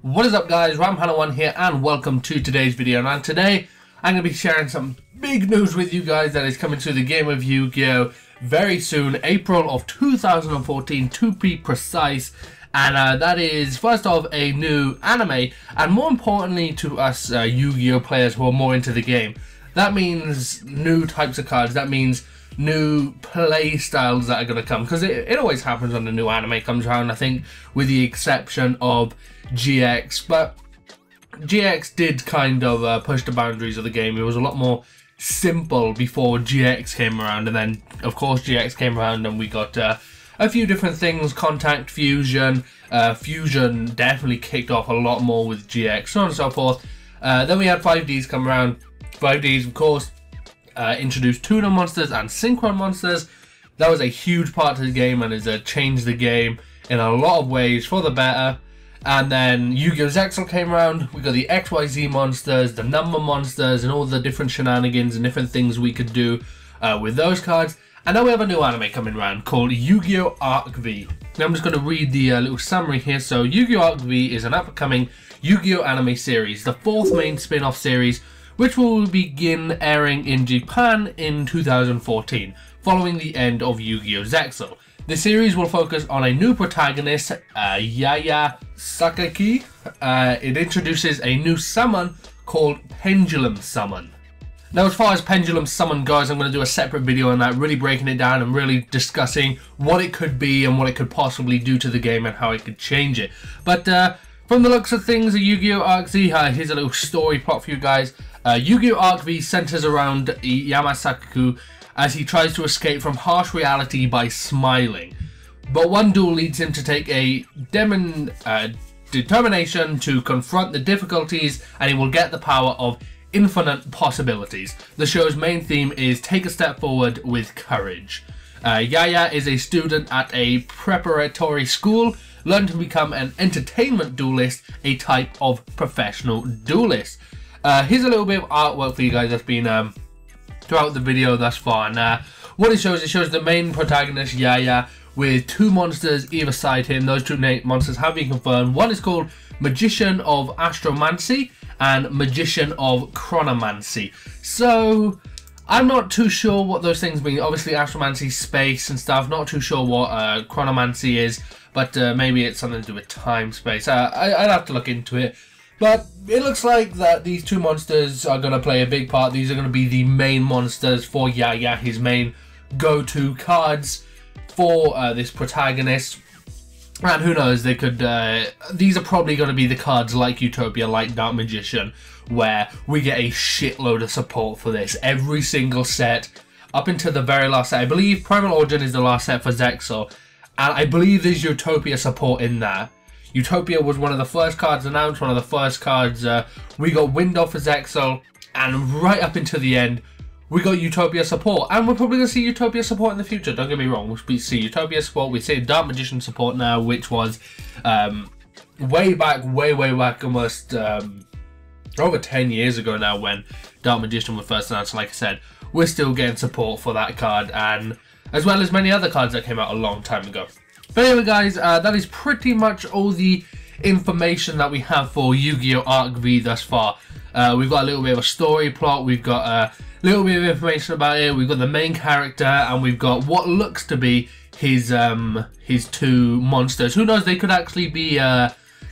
What is up guys, Ramhana1 here and welcome to today's video. And today I'm going to be sharing some big news with you guys that is coming to the game of Yu-Gi-Oh! Very soon, April of 2014 to be precise. And that is, first off, a new anime, and more importantly to us Yu-Gi-Oh! Players who are more into the game. That means new types of cards, that means new play styles that are going to come, because it always happens when a new anime comes around, I think, with the exception of GX. But GX did kind of push the boundaries of the game. It was a lot more simple before GX came around, and then of course GX came around and we got a few different things. Contact, Fusion, Fusion definitely kicked off a lot more with GX, so on and so forth. Then we had 5Ds come around. 5Ds of course introduced Tuna monsters and Synchron monsters. That was a huge part of the game and has changed the game in a lot of ways for the better. And then Yu-Gi-Oh! Zexal came around. We got the XYZ monsters, the number monsters, and all the different shenanigans and different things we could do with those cards. And now we have a new anime coming around called Yu-Gi-Oh! Arc V. Now I'm just going to read the little summary here. So Yu-Gi-Oh! Arc V is an upcoming Yu-Gi-Oh! Anime series, the fourth main spin-off series, which will begin airing in Japan in 2014, following the end of Yu-Gi-Oh! Zexal. The series will focus on a new protagonist, Yaya Sakaki. It introduces a new summon called Pendulum Summon. Now, as far as Pendulum Summon goes, I'm going to do a separate video on that, really breaking it down and really discussing what it could be and what it could possibly do to the game and how it could change it. But from the looks of things, Yu-Gi-Oh! Arc Z, here's a little story plot for you guys. Yu-Gi-Oh! Arc V centers around Yamasaku as he tries to escape from harsh reality by smiling. But one duel leads him to take a determination to confront the difficulties, and he will get the power of infinite possibilities. The show's main theme is take a step forward with courage. Yaya is a student at a preparatory school, learn to become an entertainment duelist, a type of professional duelist. Here's a little bit of artwork for you guys that's been throughout the video thus far. And what it shows the main protagonist Yaya with two monsters either side him. Those two monsters have been confirmed. One is called Magician of Astromancy and Magician of Chronomancy. So I'm not too sure what those things mean. Obviously Astromancy, space and stuff. Not too sure what Chronomancy is, but maybe it's something to do with time, space. I'd have to look into it. But it looks like that these two monsters are going to play a big part. These are going to be the main monsters for Yaya, his main go-to cards for this protagonist. And who knows, they could. These are probably going to be the cards like Utopia, like Dark Magician, where we get a shitload of support for this. Every single set, up until the very last set. I believe Primal Origin is the last set for Zexal, and I believe there's Utopia support in there. Utopia was one of the first cards announced, one of the first cards we got wind off for Zexal, and right up until the end, we got Utopia support. And we're probably going to see Utopia support in the future, don't get me wrong. We'll see Utopia support, we see Dark Magician support now, which was way back, almost over 10 years ago now when Dark Magician was first announced. Like I said, we're still getting support for that card, and as well as many other cards that came out a long time ago. But anyway guys, that is pretty much all the information that we have for Yu-Gi-Oh! Arc V thus far. We've got a little bit of a story plot, we've got a little bit of information about it, we've got the main character, and we've got what looks to be his two monsters. Who knows, they could actually be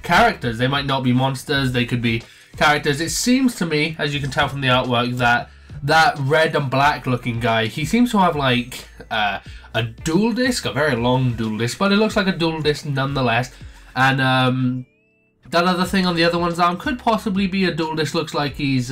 characters. They might not be monsters, they could be characters. It seems to me, as you can tell from the artwork, that red and black looking guy, he seems to have like a dual disc, a very long dual disc, but it looks like a dual disc nonetheless. And that other thing on the other one's arm could possibly be a dual disc. Looks like he's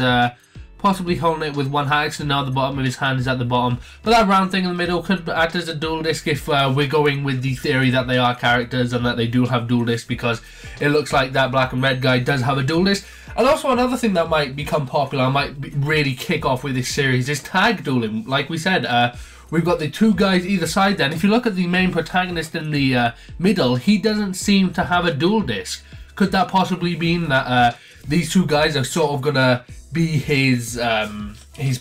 possibly holding it with one hand. Actually, now the bottom of his hand is at the bottom, but that round thing in the middle could act as a dual disc if we're going with the theory that they are characters and that they do have dual discs, because it looks like that black and red guy does have a dual disc. And also another thing that might become popular, might really kick off with this series, is tag dueling. Like we said, we've got the two guys either side then. If you look at the main protagonist in the middle, he doesn't seem to have a dual disc. Could that possibly mean that these two guys are sort of gonna be his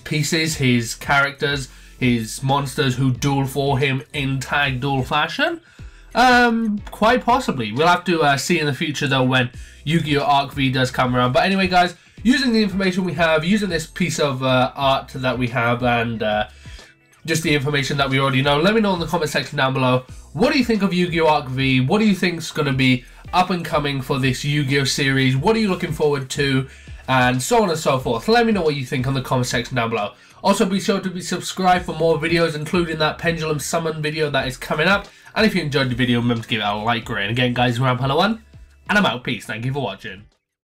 pieces, his characters, his monsters who duel for him in tag duel fashion? Quite possibly. We'll have to see in the future though when Yu-Gi-Oh! Arc V does come around. But anyway guys, using the information we have, using this piece of art that we have, and just the information that we already know, let me know in the comment section down below. What do you think of Yu-Gi-Oh! Arc V? What do you think is going to be up and coming for this Yu-Gi-Oh! Series? What are you looking forward to? And so on and so forth. Let me know what you think on the comment section down below. Also be sure to be subscribed for more videos, including that pendulum summon video that is coming up. And if you enjoyed the video, remember to give it a like, rate. And again guys, I'm Pano1, and I'm out. Peace. Thank you for watching.